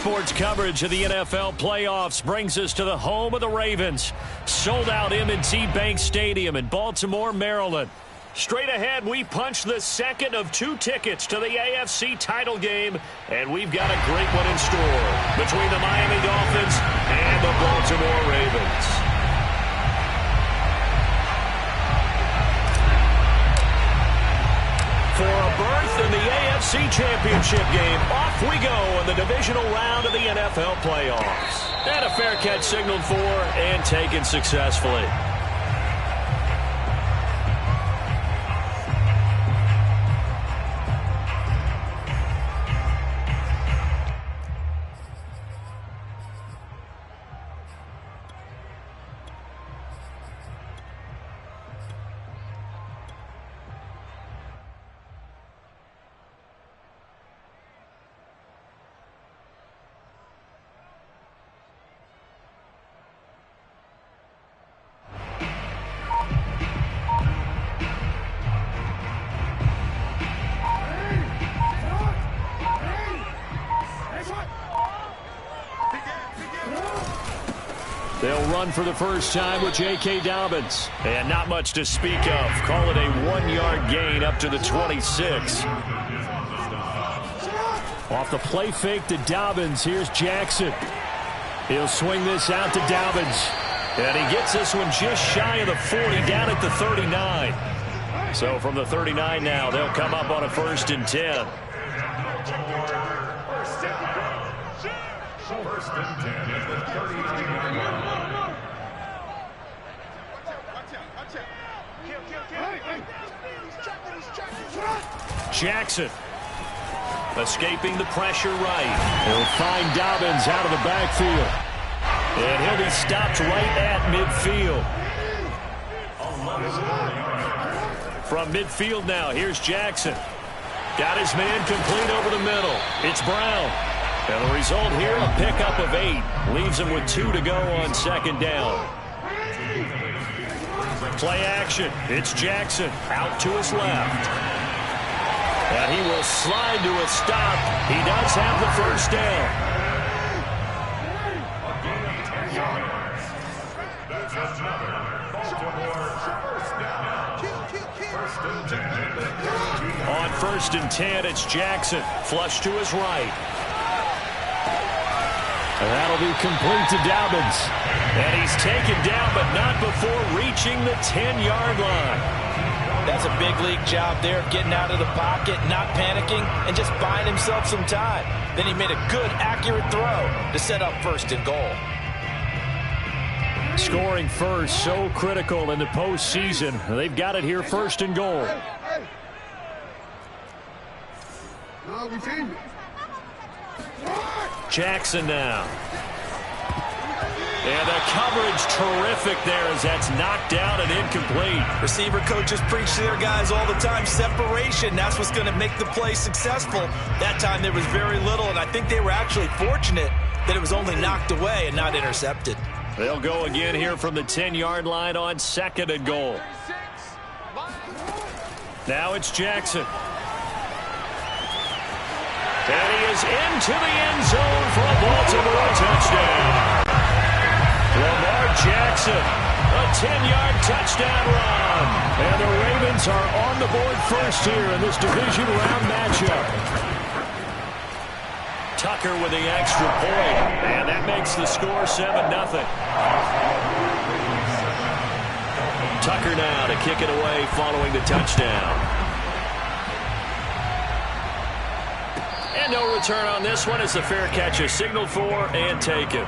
Sports coverage of the NFL playoffs brings us to the home of the Ravens. Sold out M&T Bank Stadium in Baltimore, Maryland. Straight ahead, we punch the second of 2 tickets to the AFC title game, and we've got a great one in store between the Miami Dolphins and the Baltimore Ravens. For a berth in the AFC Championship game, off we go in the divisional round of the NFL playoffs. And a fair catch signaled for and taken successfully. They'll run for the first time with J.K. Dobbins. And not much to speak of. Call it a 1-yard gain up to the 26. Off the play fake to Dobbins. Here's Jackson. He'll swing this out to Dobbins. And he gets this one just shy of the 40, down at the 39. So from the 39 now, they'll come up on a 1st and 10. First and 10 at the 39-yard line. Jackson escaping the pressure right. He'll find Dobbins out of the backfield. And he'll be stopped right at midfield. From midfield now, here's Jackson. Got his man complete over the middle. It's Brown. And the result here, a pickup of 8. Leaves him with 2 to go on 2nd down. Play action. It's Jackson out to his left. And he will slide to a stop. He does have the 1st down. That's another Baltimore first down. First and 10. On 1st and 10, it's Jackson. Flush to his right. And that'll be complete to Dobbins. And he's taken down, but not before reaching the 10-yard line. That's a big league job there of getting out of the pocket, not panicking, and just buying himself some time. Then he made a good, accurate throw to set up 1st and goal. Scoring first, so critical in the postseason. They've got it here, 1st and goal. Jackson now. And the coverage terrific there as that's knocked down and incomplete. Receiver coaches preach to their guys all the time. Separation, that's what's going to make the play successful. That time there was very little, and I think they were actually fortunate that it was only knocked away and not intercepted. They'll go again here from the 10-yard line on 2nd and goal. Now it's Jackson. And he is into the end zone for a Baltimore touchdown. Lamar Jackson, a 10-yard touchdown run. And the Ravens are on the board first here in this division round matchup. Tucker with the extra point. And that makes the score 7-0. Tucker now to kick it away following the touchdown. And no return on this one as the fair catch is signaled for and taken.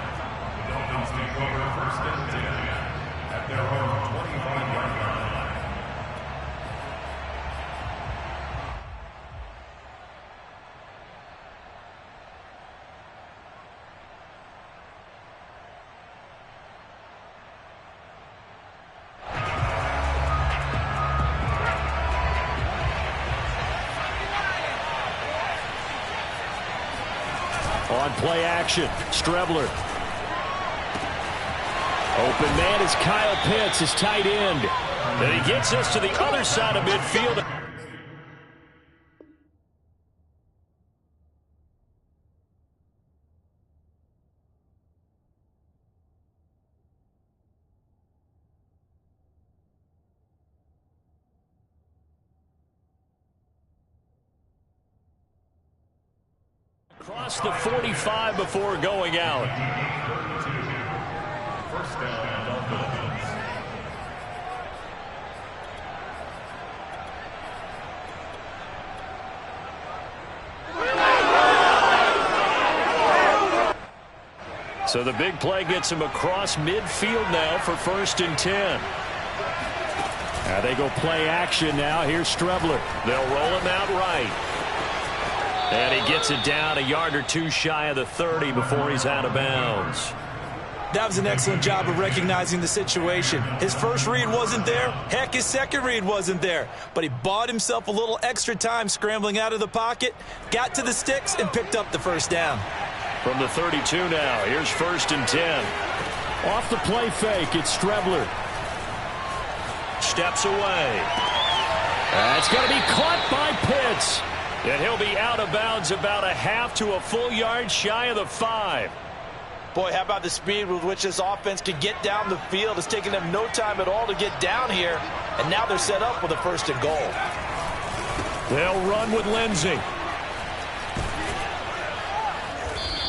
On play action, Strebler. Open man is Kyle Pitts, his tight end. And he gets us to the other side of midfield. Across the 45 before going out. First down, Dolphins. So the big play gets him across midfield now for 1st and 10. Now they go play action now. Here's Strebler. They'll roll him out right. And he gets it down a yard or two shy of the 30 before he's out of bounds. That was an excellent job of recognizing the situation. His first read wasn't there. Heck, his second read wasn't there. But he bought himself a little extra time scrambling out of the pocket, got to the sticks, and picked up the first down. From the 32 now, here's 1st and 10. Off the play fake, it's Strebler. Steps away. That's going to be caught by Pitts. And he'll be out of bounds about a half to a full yard shy of the 5. Boy, how about the speed with which this offense could get down the field? It's taken them no time at all to get down here. And now they're set up with a 1st and goal. They'll run with Lindsey.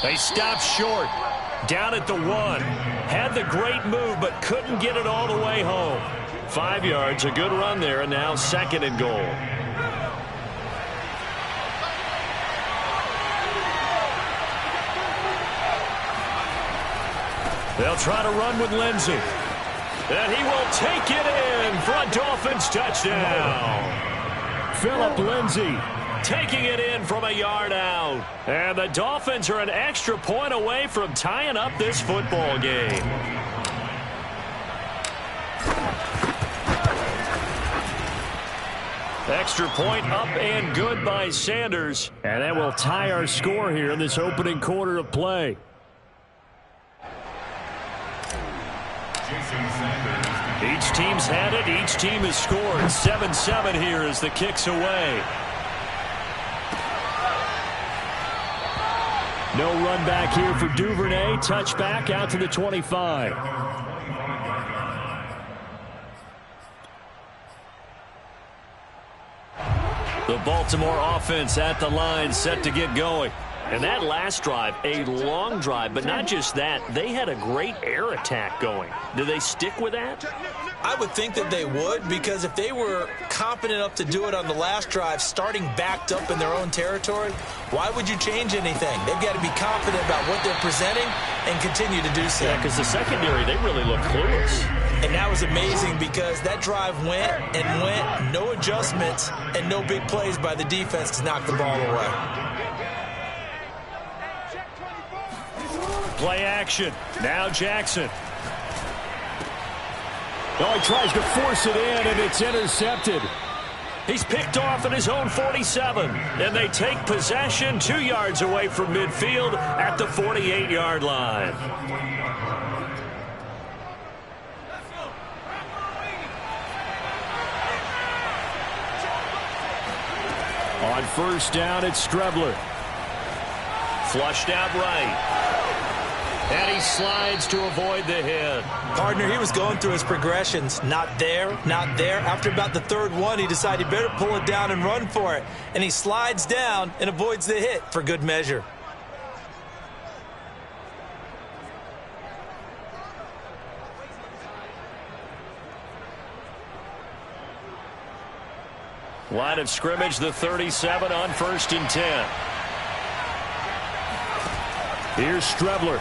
They stop short. Down at the 1. Had the great move, but couldn't get it all the way home. 5 yards, a good run there, and now 2nd and goal. They'll try to run with Lindsey. And he will take it in for a Dolphins touchdown. Phillip Lindsey taking it in from a yard out. And the Dolphins are an extra point away from tying up this football game. Extra point up and good by Sanders. And that will tie our score here in this opening quarter of play. Each team's had it. Each team has scored. 7-7 here as the kick's away. No run back here for Duvernay. Touchback out to the 25. The Baltimore offense at the line, set to get going. And that last drive, a long drive, but not just that. They had a great air attack going. Do they stick with that? I would think that they would, because if they were confident enough to do it on the last drive, starting backed up in their own territory, why would you change anything? They've got to be confident about what they're presenting and continue to do so. Yeah, because the secondary, they really look clueless. And that was amazing because that drive went and went, no adjustments, and no big plays by the defense to knock the ball away. Play action. Now Jackson. Oh, he tries to force it in, and it's intercepted. He's picked off at his own 47. And they take possession 2 yards away from midfield at the 48-yard line. On 1st down, it's Strebler. Flushed out right. And he slides to avoid the hit. Partner, he was going through his progressions. Not there, not there. After about the 3rd one, he decided he better pull it down and run for it. And he slides down and avoids the hit for good measure. Line of scrimmage, the 37 on 1st and 10. Here's Strebler.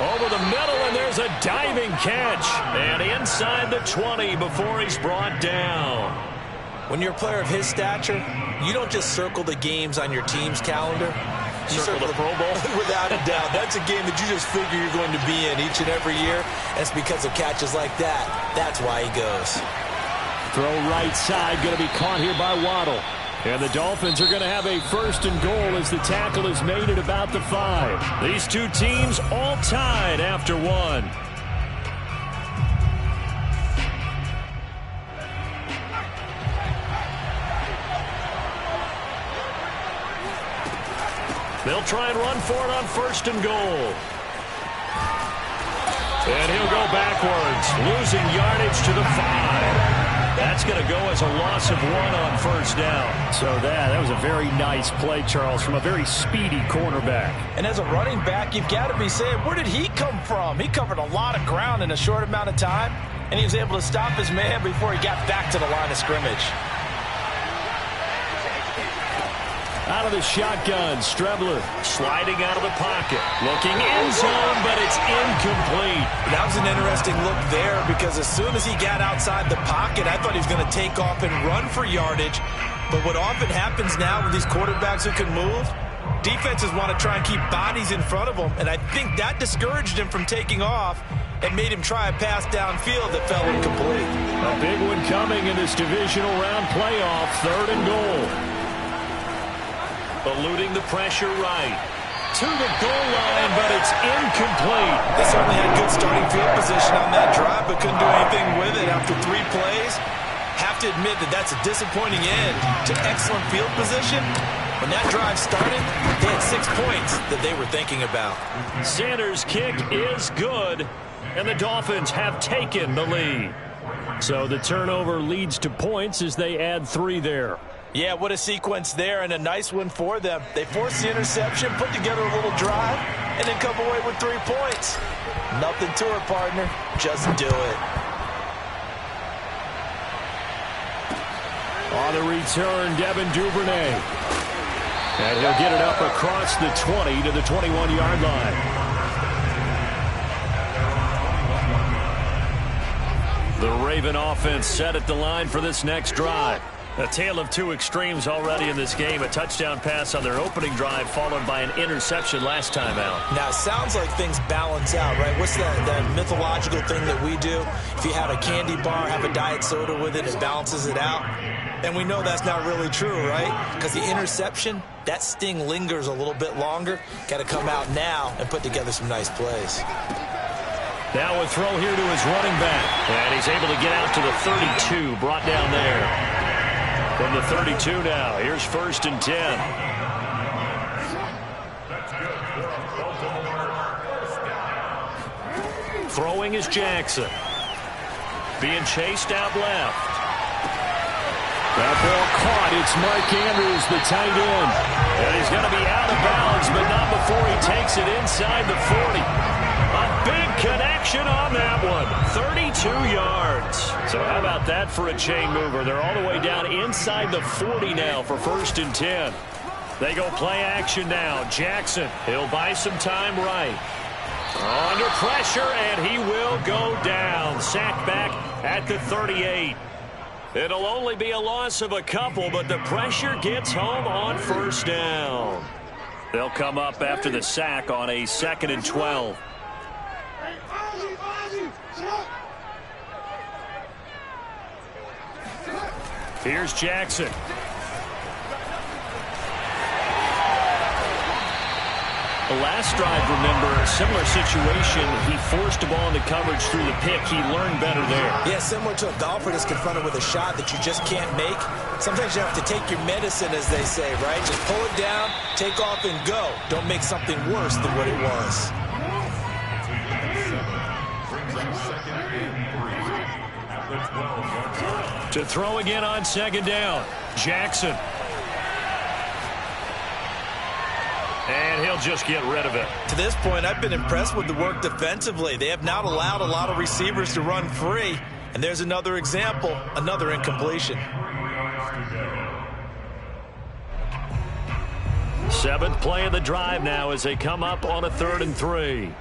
Over the middle, and there's a diving catch. And inside the 20 before he's brought down. When you're a player of his stature, you don't just circle the games on your team's calendar. You circle the Pro Bowl? Without a doubt. That's a game that you just figure you're going to be in each and every year. That's because of catches like that. That's why he goes. Throw right side, going to be caught here by Waddle. And the Dolphins are going to have a 1st and goal as the tackle is made at about the 5. These two teams all tied after 1. They'll try and run for it on 1st and goal. And he'll go backwards, losing yardage to the 5. That's going to go as a loss of 1 on first down. So that was a very nice play, Charles, from a very speedy cornerback. And as a running back, you've got to be saying, where did he come from? He covered a lot of ground in a short amount of time, and he was able to stop his man before he got back to the line of scrimmage. Out of the shotgun, Strebler sliding out of the pocket. Looking end zone, but it's incomplete. That was an interesting look there because as soon as he got outside the pocket, I thought he was going to take off and run for yardage. But what often happens now with these quarterbacks who can move, defenses want to try and keep bodies in front of them, and I think that discouraged him from taking off and made him try a pass downfield that fell incomplete. A big one coming in this divisional round playoff, 3rd and goal. Eluding the pressure right. To the goal line, but it's incomplete. They certainly had good starting field position on that drive, but couldn't do anything with it after 3 plays. Have to admit that that's a disappointing end to excellent field position. When that drive started, they had 6 points that they were thinking about. Sanders' kick is good, and the Dolphins have taken the lead. So the turnover leads to points as they add 3 there. Yeah, what a sequence there, and a nice one for them. They forced the interception, put together a little drive, and then come away with 3 points. Nothing to it, partner. Just do it. On the return, Devin Duvernay. And he'll get it up across the 20 to the 21-yard line. The Raven offense set at the line for this next drive. A tale of 2 extremes already in this game. A touchdown pass on their opening drive followed by an interception last time out. Now, it sounds like things balance out, right? What's that mythological thing that we do? If you have a candy bar, have a diet soda with it, it balances it out. And we know that's not really true, right? Because the interception, that sting lingers a little bit longer. Got to come out now and put together some nice plays. Now a throw here to his running back. And he's able to get out to the 32, brought down there. From the 32 now, here's 1st and 10. Throwing is Jackson. Being chased out left. That ball caught. It's Mark Andrews, the tight end. And he's going to be out of bounds, but not before he takes it inside the 40. A big connection on that one. 32 yards. So how about that for a chain mover? They're all the way down inside the 40 now for 1st and 10. They go play action now. Jackson, he'll buy some time right. Under pressure, and he will go down. Sacked back at the 38. It'll only be a loss of a couple, but the pressure gets home on 1st down. They'll come up after the sack on a 2nd and 12. Here's Jackson. The last drive, remember, similar situation. He forced a ball into coverage through the pick. He learned better there. Yeah, similar to a golfer that's confronted with a shot that you just can't make. Sometimes you have to take your medicine, as they say, right? Just pull it down, take off, and go. Don't make something worse than what it was. To throw again on 2nd down. Jackson. And he'll just get rid of it. To this point, I've been impressed with the work defensively. They have not allowed a lot of receivers to run free. And there's another example, another incompletion. 7th play of the drive now as they come up on a 3rd and 3.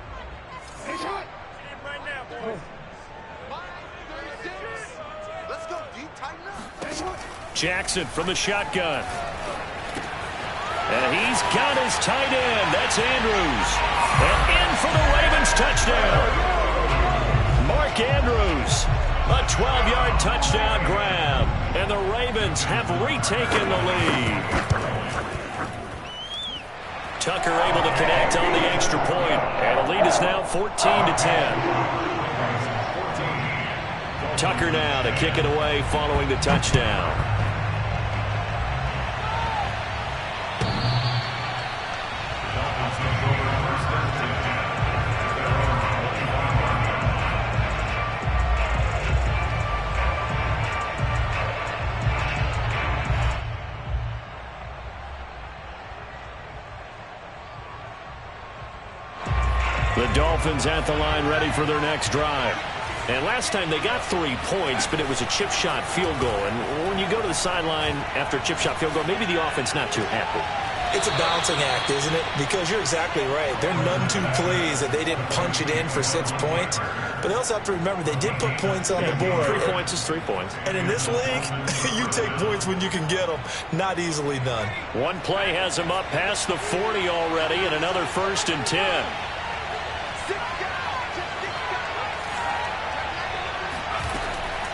Jackson from the shotgun. And he's got his tight end. That's Andrews. And in for the Ravens touchdown. Mark Andrews. A 12-yard touchdown grab. And the Ravens have retaken the lead. Tucker able to connect on the extra point. And the lead is now 14-10. Tucker now to kick it away following the touchdown. Dolphins at the line ready for their next drive. And last time they got 3 points, but it was a chip shot field goal. And when you go to the sideline after a chip shot field goal, maybe the offense not too happy. It's a balancing act, isn't it? Because you're exactly right. They're none too pleased that they didn't punch it in for 6 points. But they also have to remember they did put points on the board. 3 points is 3 points. And in this league, you take points when you can get them. Not easily done. One play has him up past the 40 already, and another 1st and 10.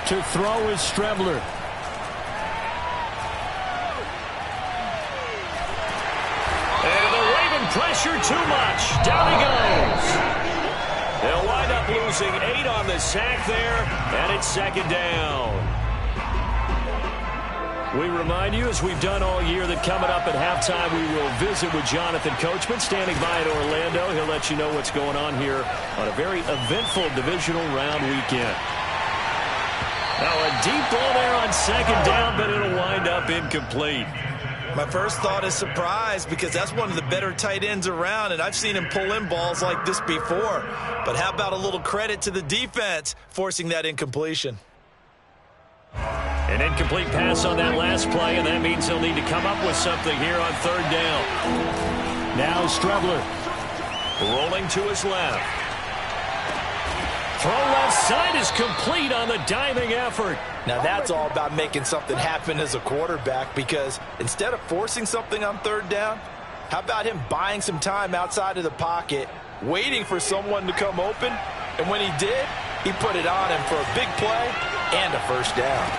To throw is Strebler. And the Raven pressure too much. Down he goes. They'll wind up losing 8 on the sack there, and it's 2nd down. We remind you, as we've done all year, that coming up at halftime, we will visit with Jonathan Coachman, standing by in Orlando. He'll let you know what's going on here on a very eventful divisional round weekend. Now a deep ball there on 2nd down, but it'll wind up incomplete. My first thought is surprise, because that's one of the better tight ends around, and I've seen him pull in balls like this before. But how about a little credit to the defense forcing that incompletion? An incomplete pass on that last play, and that means he'll need to come up with something here on 3rd down. Now Strebler. Rolling to his left. Throw left side is complete on the diving effort. Now that's all about making something happen as a quarterback, because instead of forcing something on 3rd down, how about him buying some time outside of the pocket, waiting for someone to come open, and when he did, he put it on him for a big play and a 1st down.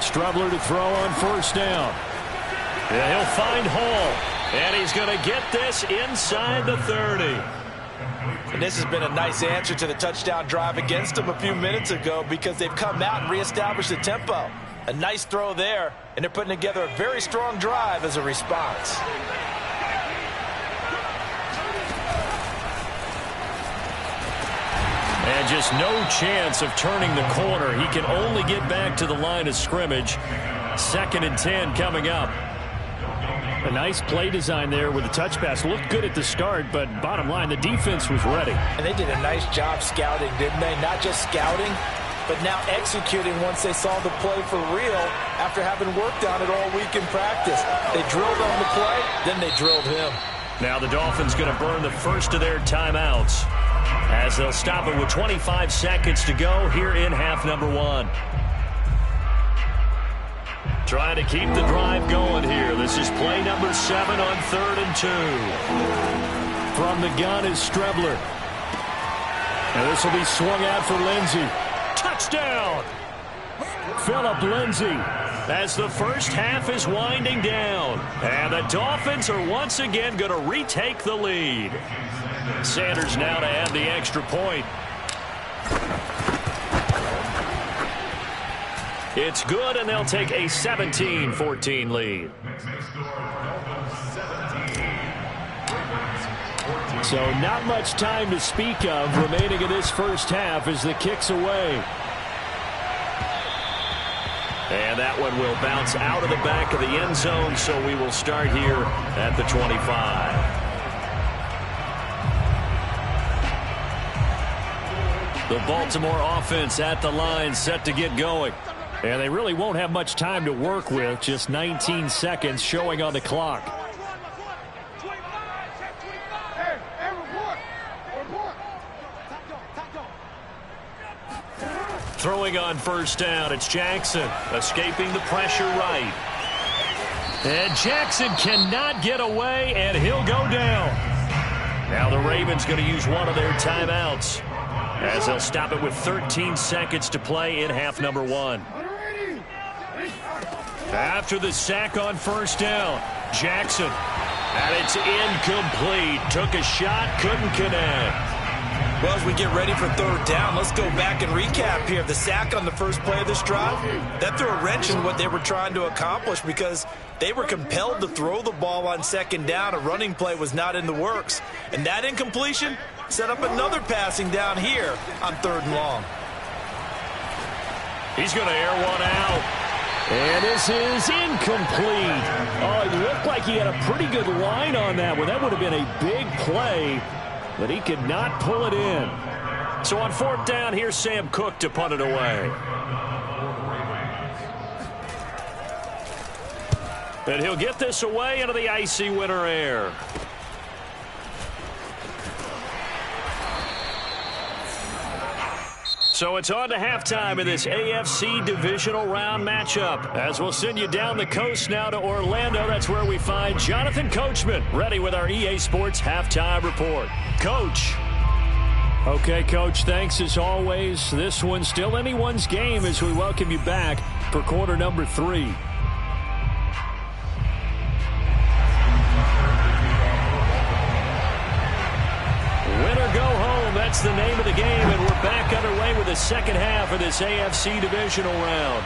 Strebler to throw on 1st down. Yeah, he'll find Hall, and he's going to get this inside the 30. And this has been a nice answer to the touchdown drive against them a few minutes ago, because they've come out and reestablished the tempo. A nice throw there, and they're putting together a very strong drive as a response. And just no chance of turning the corner. He can only get back to the line of scrimmage. 2nd and 10 coming up. A nice play design there with the touch pass. Looked good at the start, but bottom line, the defense was ready. And they did a nice job scouting, didn't they? Not just scouting, but now executing once they saw the play for real after having worked on it all week in practice. They drilled on the play, then they drilled him. Now the Dolphins going to burn the first of their timeouts, as they'll stop it with 25 seconds to go here in half number 1. Trying to keep the drive going here. This is play number 7 on 3rd and 2. From the gun is Strebler. And this will be swung out for Lindsey. Touchdown! Phillip Lindsey. As the first half is winding down. And the Dolphins are once again going to retake the lead. Sanders now to add the extra point. It's good, and they'll take a 17-14 lead. So not much time to speak of remaining in this first half as the kick's away. And that one will bounce out of the back of the end zone, so we will start here at the 25. The Baltimore offense at the line, set to get going. And they really won't have much time to work with. Just 19 seconds showing on the clock. Throwing on 1st down, it's Jackson, escaping the pressure right. And Jackson cannot get away, and he'll go down. Now the Ravens going to use one of their timeouts, as they'll stop it with 13 seconds to play in half number 1. After the sack on 1st down, Jackson, and it's incomplete. Took a shot, couldn't connect. Well, as we get ready for 3rd down, let's go back and recap here. The sack on the first play of this drive, that threw a wrench in what they were trying to accomplish, because they were compelled to throw the ball on 2nd down. A running play was not in the works. And that incompletion set up another passing down here on 3rd and long. He's going to air one out. And this is incomplete. Oh, it looked like he had a pretty good line on that one. That would have been a big play. but he could not pull it in. So on fourth down, here's Sam Cook to punt it away. And he'll get this away into the icy winter air. So it's on to halftime in this AFC Divisional Round matchup. As we'll send you down the coast now to Orlando, that's where we find Jonathan Coachman, ready with our EA Sports Halftime Report. Coach. Okay, Coach, thanks as always. This one's still anyone's game as we welcome you back for quarter number 3. Win or go home, that's the name of the game, and we're back underway with the second half of this AFC Divisional Round.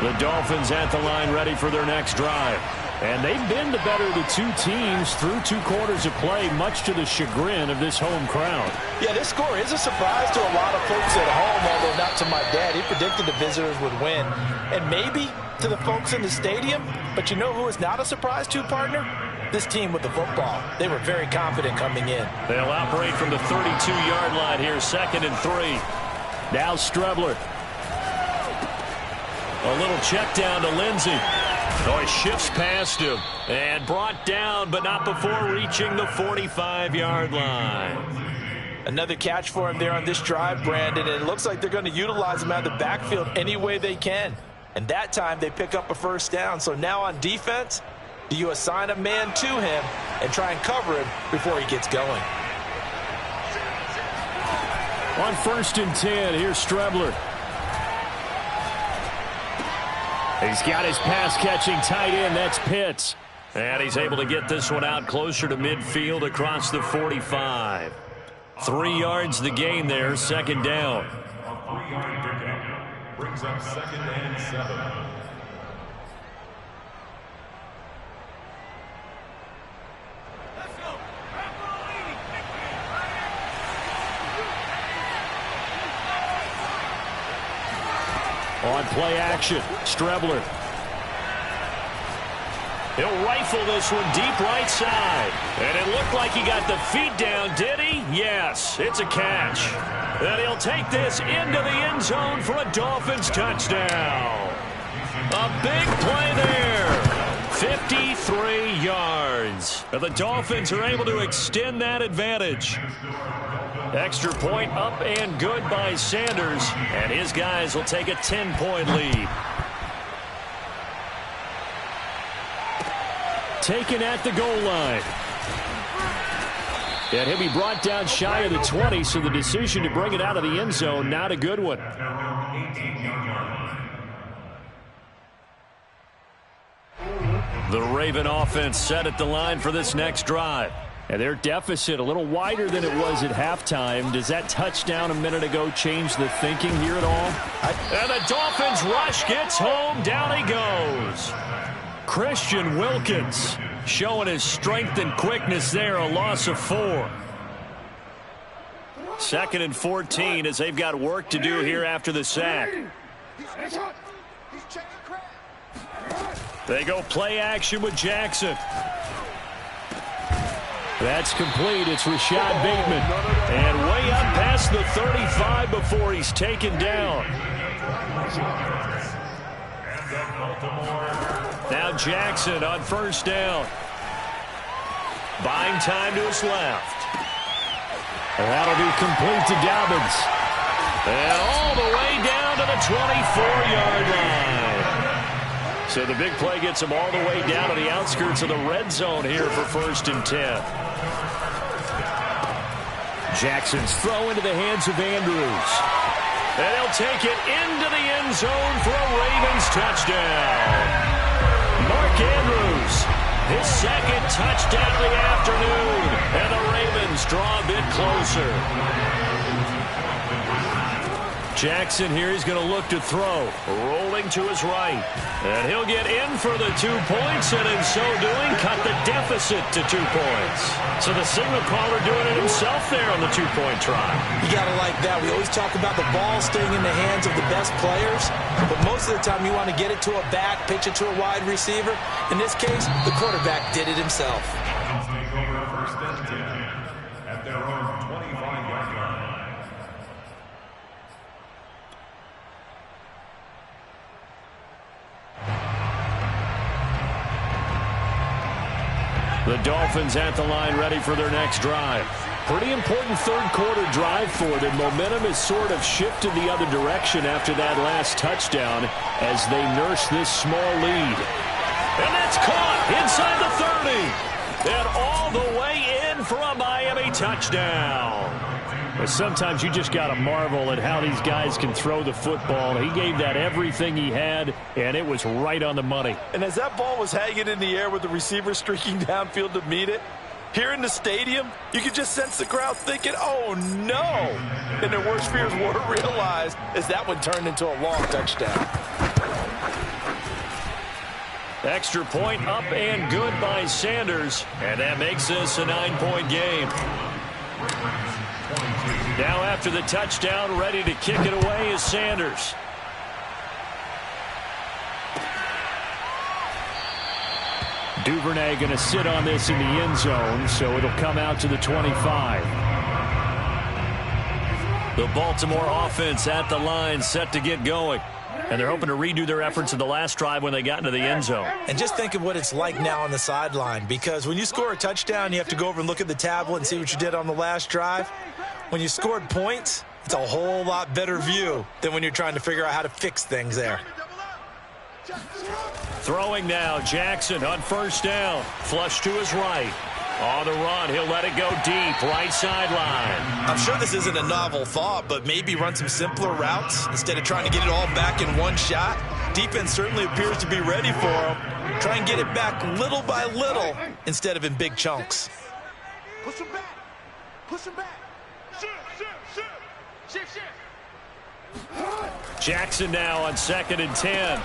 The Dolphins at the line ready for their next drive. And they've been the better of the two teams through 2 quarters of play, much to the chagrin of this home crowd. Yeah, this score is a surprise to a lot of folks at home, although not to my dad. He predicted the visitors would win. And maybe to the folks in the stadium. But you know who is not a surprise to, partner? This team with the football. They were very confident coming in. They'll operate from the 32-yard line here, 2nd and 3. Now Strebler. A little check down to Lindsey. Oh, he shifts past him and brought down, but not before reaching the 45-yard line. Another catch for him there on this drive, Brandon, and it looks like they're going to utilize him out of the backfield any way they can. And that time they pick up a first down. So now on defense, do you assign a man to him and try and cover him before he gets going? On 1st and 10, here's Strebler. He's got his pass-catching tight end. That's Pitts. And he's able to get this one out closer to midfield across the 45. 3 yards the gain there, 2nd down. A 3-yard pickup brings up 2nd and 7. On play action, Strebler. He'll rifle this one deep right side. And it looked like he got the feet down, did he? Yes, it's a catch. And he'll take this into the end zone for a Dolphins touchdown. A big play there. 53 yards. And the Dolphins are able to extend that advantage. Extra point up and good by Sanders. And his guys will take a 10-point lead. Taken at the goal line. And he'll be brought down shy of the 20, so the decision to bring it out of the end zone, not a good one. The Raven offense set at the line for this next drive. And their deficit a little wider than it was at halftime. Does that touchdown a minute ago change the thinking here at all? And the Dolphins rush gets home. Down he goes. Christian Wilkins showing his strength and quickness there. A loss of 4. 2nd and 14 as they've got work to do here after the sack. They go play action with Jackson. That's complete. It's Rashad Bateman. And way up past the 35 before he's taken down. Now Jackson on 1st down. Buying time to his left. And that'll be complete to Dobbins. And all the way down to the 24-yard line. So the big play gets him all the way down to the outskirts of the red zone here for 1st and 10. Jackson's throw into the hands of Andrews. And he'll take it into the end zone for a Ravens touchdown. Mark Andrews, his 2nd touchdown of the afternoon. And the Ravens draw a bit closer. Jackson here, he's going to look to throw. Rolling to his right. And he'll get in for the 2 points, and in so doing, cut the deficit to 2 points. So the signal caller doing it himself there on the 2-point try. You got to like that. We always talk about the ball staying in the hands of the best players, but most of the time you want to get it to a back, pitch it to a wide receiver. In this case, the quarterback did it himself. Take over first and 10 at their own 25-yard line. The Dolphins at the line ready for their next drive. Pretty important third-quarter drive for them. Momentum has sort of shifted the other direction after that last touchdown as they nurse this small lead. And that's caught inside the 30. And all the way in for a Miami touchdown. But sometimes you just got to marvel at how these guys can throw the football. He gave that everything he had, and it was right on the money. And as that ball was hanging in the air with the receiver streaking downfield to meet it, here in the stadium, you could just sense the crowd thinking, oh, no. And their worst fears were realized as that one turned into a long touchdown. Extra point up and good by Sanders. And that makes this a 9-point game. Now after the touchdown, ready to kick it away is Sanders. Duvernay going to sit on this in the end zone, so it'll come out to the 25. The Baltimore offense at the line, set to get going. And they're hoping to redo their efforts in the last drive when they got into the end zone. And just think of what it's like now on the sideline, because when you score a touchdown, you have to go over and look at the tablet and see what you did on the last drive. When you scored points, it's a whole lot better view than when you're trying to figure out how to fix things there. Throwing now, Jackson on first down. Flush to his right. On the run, he'll let it go deep, right sideline. I'm sure this isn't a novel thought, but maybe run some simpler routes instead of trying to get it all back in one shot. Defense certainly appears to be ready for him. Try and get it back little by little instead of in big chunks. Push him back. Push him back. Shift. Jackson now on 2nd and 10.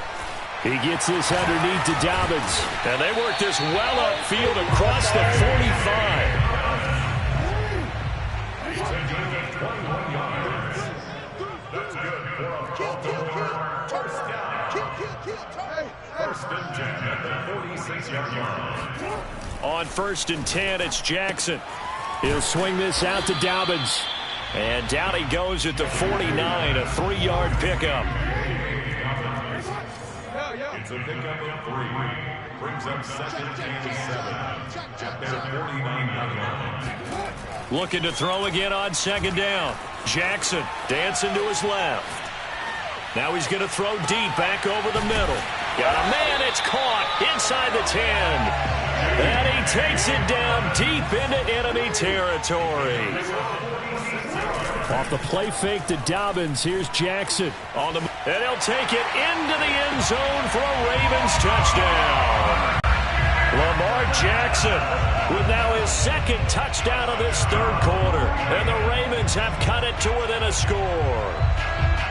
He gets this underneath to Dobbins. And they work this well upfield across the 45. He's taken it 21 yards. That's good for a first down. First and 10 at the 46-yard line. On 1st and 10, it's Jackson. He'll swing this out to Dobbins. And down he goes at the 49, a 3-yard pickup. It's a pickup of 3. Brings up 2nd and 7 at their 49-yard line. Looking to throw again on 2nd down. Jackson dancing to his left. Now he's going to throw deep back over the middle. Got a man, it's caught inside the 10. And he takes it down deep into enemy territory. Off the play fake to Dobbins, here's Jackson. On the, and he'll take it into the end zone for a Ravens touchdown. Lamar Jackson with now his 2nd touchdown of this 3rd quarter. And the Ravens have cut it to within a score.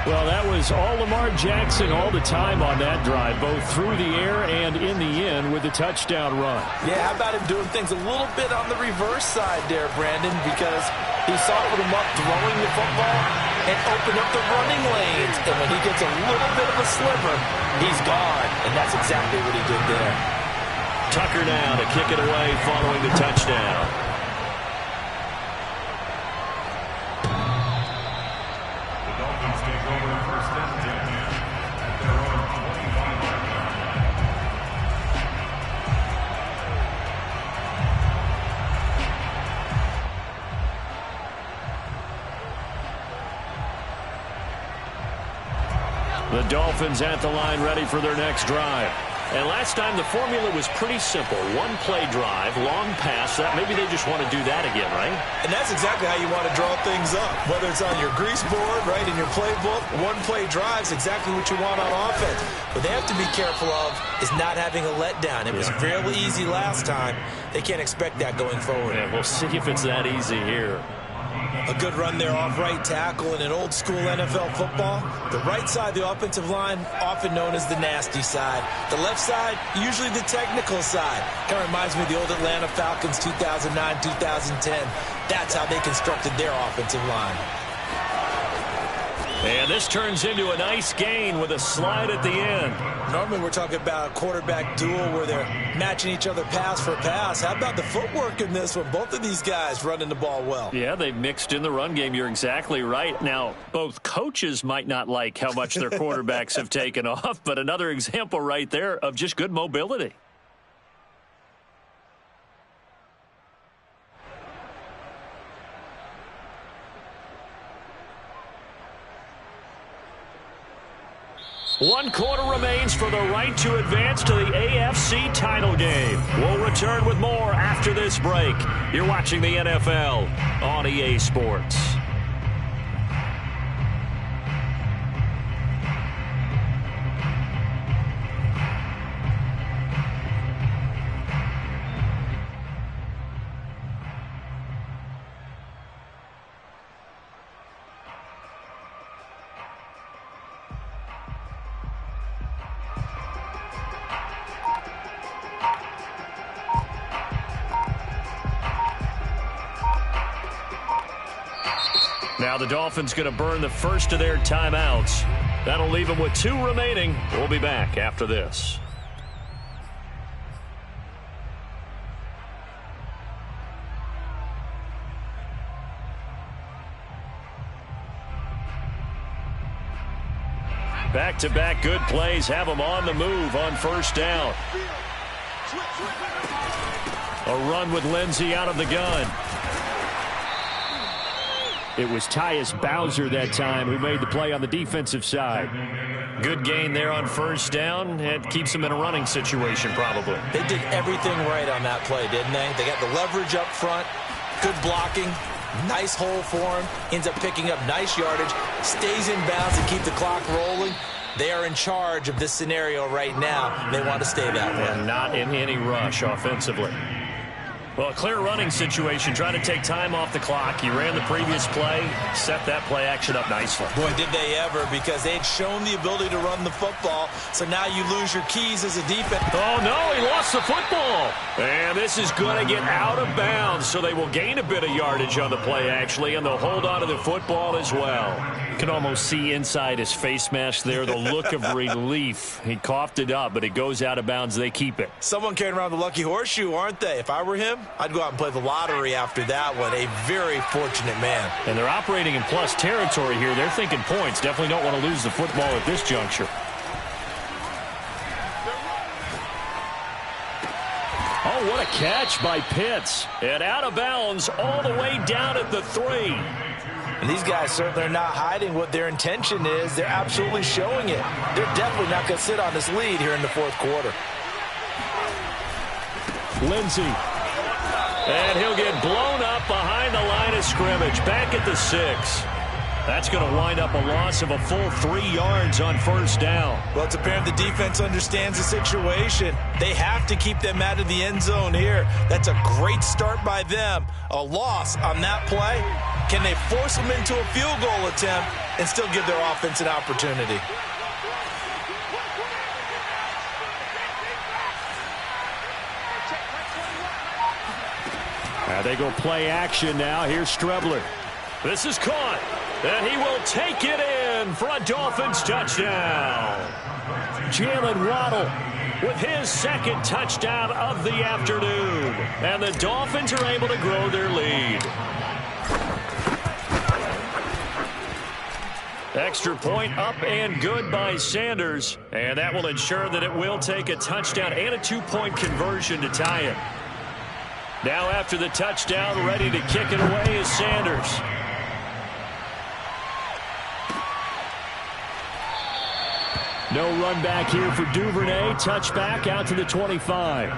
Well, that was all Lamar Jackson all the time on that drive, both through the air and in the end with the touchdown run. Yeah, how about him doing things a little bit on the reverse side there, Brandon, because he softened him up throwing the football and opened up the running lanes. And when he gets a little bit of a sliver, he's gone. And that's exactly what he did there. Tucker now to kick it away following the touchdown. Take over first and 10 at their own 25-yard line. The Dolphins at the line ready for their next drive. And last time the formula was pretty simple. 1-play drive, long pass. Maybe they just want to do that again, right? And that's exactly how you want to draw things up. Whether it's on your grease board, right, in your playbook, 1-play drive's exactly what you want on offense. What they have to be careful of is not having a letdown. It was fairly easy last time. They can't expect that going forward. Yeah, we'll see if it's that easy here. A good run there off right tackle in an old school NFL football. The right side of the offensive line, often known as the nasty side. The left side, usually the technical side. Kind of reminds me of the old Atlanta Falcons 2009, 2010. That's how they constructed their offensive line. And this turns into a nice gain with a slide at the end. Normally we're talking about a quarterback duel where they're matching each other pass for pass. How about the footwork in this one? Both of these guys running the ball well. Yeah, they've mixed in the run game. You're exactly right. Now, both coaches might not like how much their quarterbacks have taken off, but another example right there of just good mobility. One quarter remains for the right to advance to the AFC title game. We'll return with more after this break. You're watching the NFL on EA Sports. Now the Dolphins going to burn the first of their timeouts. That'll leave them with 2 remaining. We'll be back after this. Back-to-back good plays have them on the move on first down. A run with Lindsey out of the gun. It was Tyus Bowser that time who made the play on the defensive side. Good gain there on first down. It keeps them in a running situation probably. They did everything right on that play, didn't they? They got the leverage up front, good blocking, nice hole for him, ends up picking up nice yardage, stays in bounds to keep the clock rolling. They are in charge of this scenario right now. They want to stay that way. And not in any rush offensively. Well, a clear running situation, trying to take time off the clock. He ran the previous play, set that play action up nicely. Boy, did they ever, because they had shown the ability to run the football, so now you lose your keys as a defense. Oh, no, he lost the football. And this is going to get out of bounds, so they will gain a bit of yardage on the play, actually, and they'll hold on to the football as well. You can almost see inside his face mask there the look of relief. He coughed it up, but it goes out of bounds. They keep it. Someone carrying around the lucky horseshoe, aren't they? If I were him, I'd go out and play the lottery after that one. A very fortunate man. And they're operating in plus territory here. They're thinking points. Definitely don't want to lose the football at this juncture. Oh, what a catch by Pitts. And out of bounds all the way down at the 3. And these guys certainly are not hiding what their intention is. They're absolutely showing it. They're definitely not going to sit on this lead here in the fourth quarter. Lindsey. And he'll get blown up behind the line of scrimmage. Back at the 6. That's going to wind up a loss of a full 3 yards on first down. Well, it's apparent the defense understands the situation. They have to keep them out of the end zone here. That's a great start by them. A loss on that play. Can they force them into a field goal attempt and still give their offense an opportunity? They go play action now. Here's Strebler. This is caught. And he will take it in for a Dolphins touchdown. Jalen Waddle with his second touchdown of the afternoon. And the Dolphins are able to grow their lead. Extra point up and good by Sanders. And that will ensure that it will take a touchdown and a 2-point conversion to tie it. Now after the touchdown, ready to kick it away is Sanders. No run back here for Duvernay. Touchback out to the 25.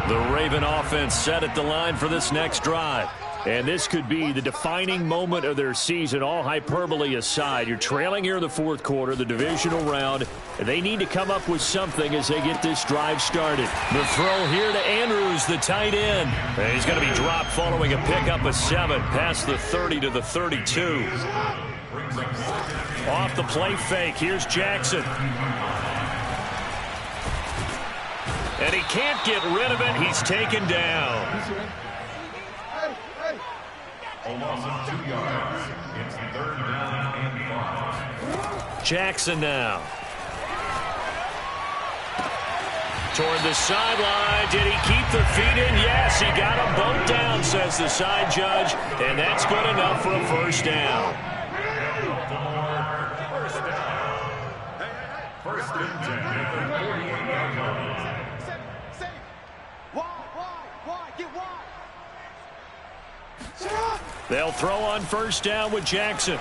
The Raven offense set at the line for this next drive. And this could be the defining moment of their season, all hyperbole aside. You're trailing here in the fourth quarter, the divisional round. They need to come up with something as they get this drive started. The throw here to Andrews, the tight end. And he's going to be dropped following a pickup of 7 past the 30 to the 32. Off the play fake, here's Jackson. And he can't get rid of it. He's taken down. A loss of 2 yards. It's 3rd down and 5. Jackson now. Toward the sideline. Did he keep the feet in? Yes, he got them both down, says the side judge. And that's good enough for a first down. First down. First and 10 at the 48-yard line. Wide, get wide. They'll throw on first down with Jackson.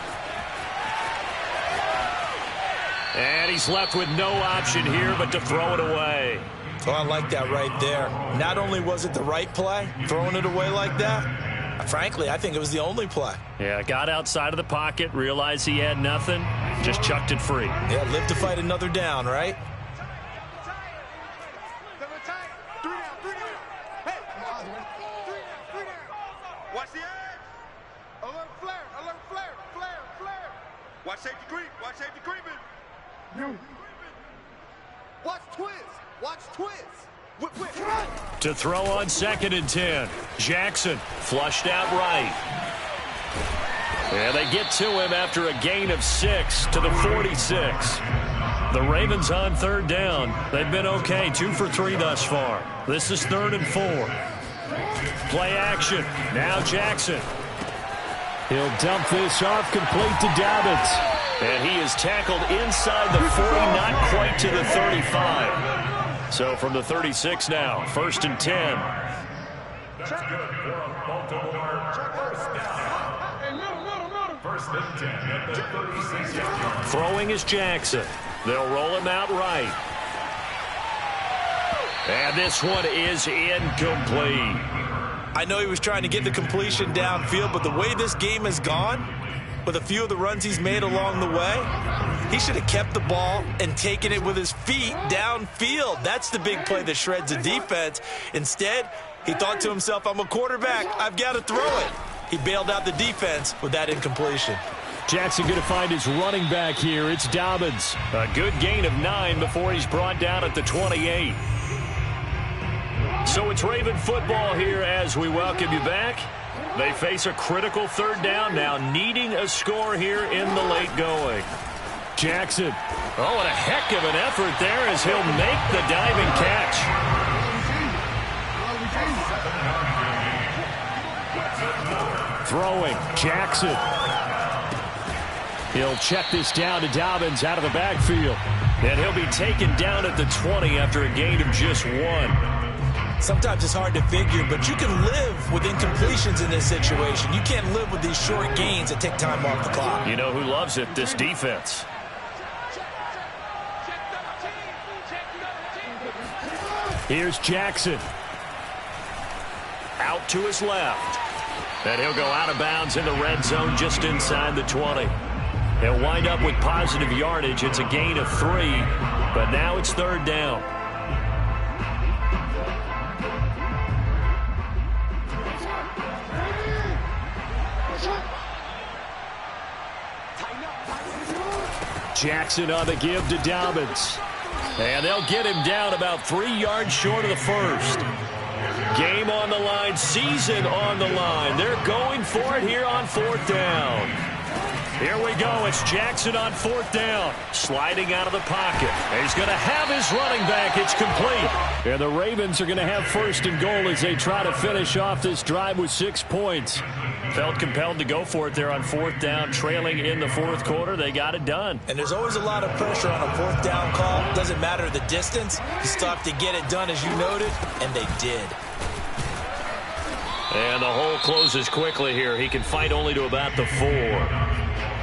And he's left with no option here but to throw it away. Oh, I like that right there. Not only was it the right play, throwing it away like that, frankly, I think it was the only play. Yeah, got outside of the pocket, realized he had nothing, just chucked it free. Yeah, live to fight another down, right? Watch the edge. Alert flare. Watch safety creep. Watch twist. Whip. To throw on 2nd and 10. Jackson flushed out right. And they get to him after a gain of 6 to the 46. The Ravens on 3rd down. They've been okay, 2 for 3 thus far. This is 3rd and 4. Play action. Now Jackson. He'll dump this off complete to Dobbins. And he is tackled inside the 40, not quite to the 35. So from the 36 now, 1st and 10. That's good for a Baltimore first down. First and 10 at the 36-yard line. Throwing is Jackson. They'll roll him out right. And this one is incomplete. I know he was trying to get the completion downfield, but the way this game has gone, with a few of the runs he's made along the way, he should have kept the ball and taken it with his feet downfield. That's the big play that shreds a defense. Instead, he thought to himself, I'm a quarterback, I've got to throw it. He bailed out the defense with that incompletion. Jackson going to find his running back here. It's Dobbins. A good gain of 9 before he's brought down at the 28. So it's Raven football here as we welcome you back. They face a critical 3rd down now, needing a score here in the late going. Jackson. Oh, and a heck of an effort there as he'll make the diving catch. Throwing, Jackson. He'll check this down to Dobbins out of the backfield. And he'll be taken down at the 20 after a gain of just 1. Sometimes it's hard to figure, but you can live with incompletions in this situation. You can't live with these short gains that take time off the clock. You know who loves it? This defense. Here's Jackson. Out to his left. And he'll go out of bounds in the red zone just inside the 20. He'll wind up with positive yardage. It's a gain of 3, but now it's 3rd down. Jackson on the give to Dobbins. And they'll get him down about 3 yards short of the first. Game on the line, season on the line. They're going for it here on 4th down. Here we go. It's Jackson on 4th down. Sliding out of the pocket. And he's going to have his running back. It's complete. And the Ravens are going to have 1st and goal as they try to finish off this drive with 6 points. Felt compelled to go for it there on 4th down, trailing in the 4th quarter. They got it done. And there's always a lot of pressure on a 4th down call. Doesn't matter the distance. You still have to get it done, as you noted, and they did. And the hole closes quickly here. He can fight only to about the 4.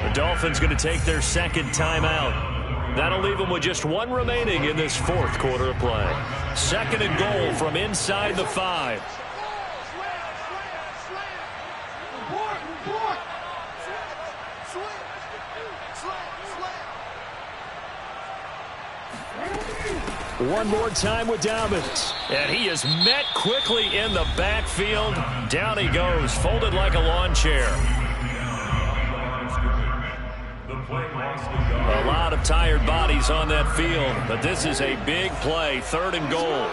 The Dolphins going to take their 2nd timeout. That'll leave them with just 1 remaining in this 4th quarter of play. 2nd and goal from inside the 5. One more time with Dobbins. And he is met quickly in the backfield. Down he goes, folded like a lawn chair. A lot of tired bodies on that field, but this is a big play, 3rd and goal.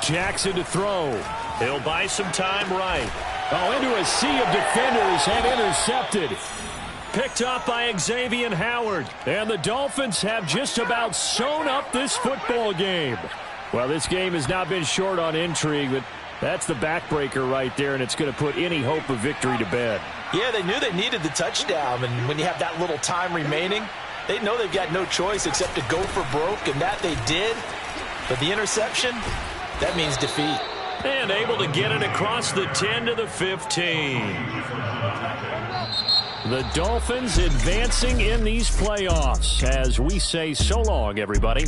Jackson to throw. He'll buy some time right. Oh, into a sea of defenders and intercepted. Picked up by Xavier Howard. And the Dolphins have just about sewn up this football game. Well, this game has not been short on intrigue, but that's the backbreaker right there, and it's going to put any hope of victory to bed. Yeah, they knew they needed the touchdown, and when you have that little time remaining, they know they've got no choice except to go for broke, and that they did. But the interception, that means defeat. And able to get it across the 10 to the 15. The Dolphins advancing in these playoffs as we say so long, everybody.